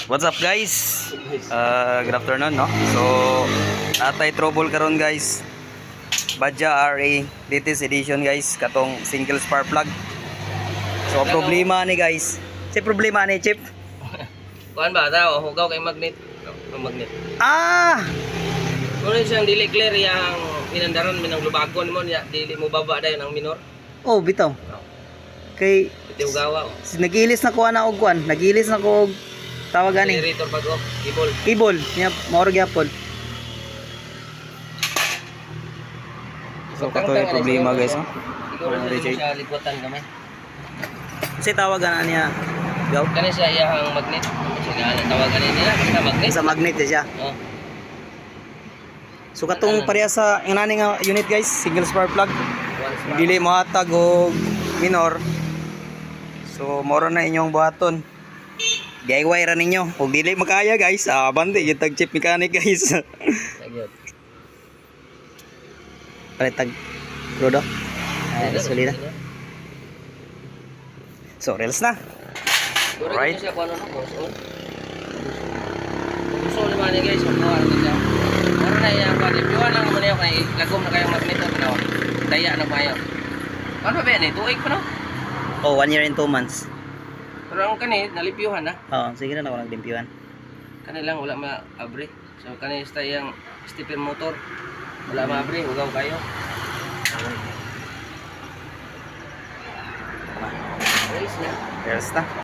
What's up guys? Good afternoon no. So atay trouble karon guys. Badja RA latest edition guys katong single spark plug. So problema ni guys. Si problema ni chip. Kuan ba daw hugaw kay magnet. Magnet. Ah! Kuno siyang dili clear yang pinandaran minang lubagon mo niya dili mo baba dayon ang minor. Oh, bitaw. Kay Iti ugawa. nagilis na ko ana og kuan. Nagilis na ko og tawag ani. Generator pag off, cable. Cable niya maoro gyapon. So kato yung problema guys no. Siguro siya likwatan gamay. Kasi tawagan na niya. Gaw. Kani siya iyang magnet. Siya tawagan nila basta magnet. Sa magnet siya. Oh. So katong pareha sa yung nani nga unit guys, single spark plug. Dili mohatag og minor. So moro na inyong buhaton. DIY ra ninyo. Kung dili makaya guys, bante yung tag chip mechanic guys. Nagyot. Paretag rodo. Solid na. So reels na. Right. Siya kuno no, boss. Gusto ni man guys, so kuha na siya. Moro na iya pa dibuan lang mo niyo kay lagom na kayong magnet o tanaw. Daya na mayo. Ano ba ni? Tuig pa no? Oh, 1 year and 2 months. Pero ang kani nalimpyuhan na. Oh, sige na ako naglimpyuhan. Kani lang wala ma-abre. So kani sa yang stepper motor. Wala ma-abre, ugaw kayo. Reels na. Reels na.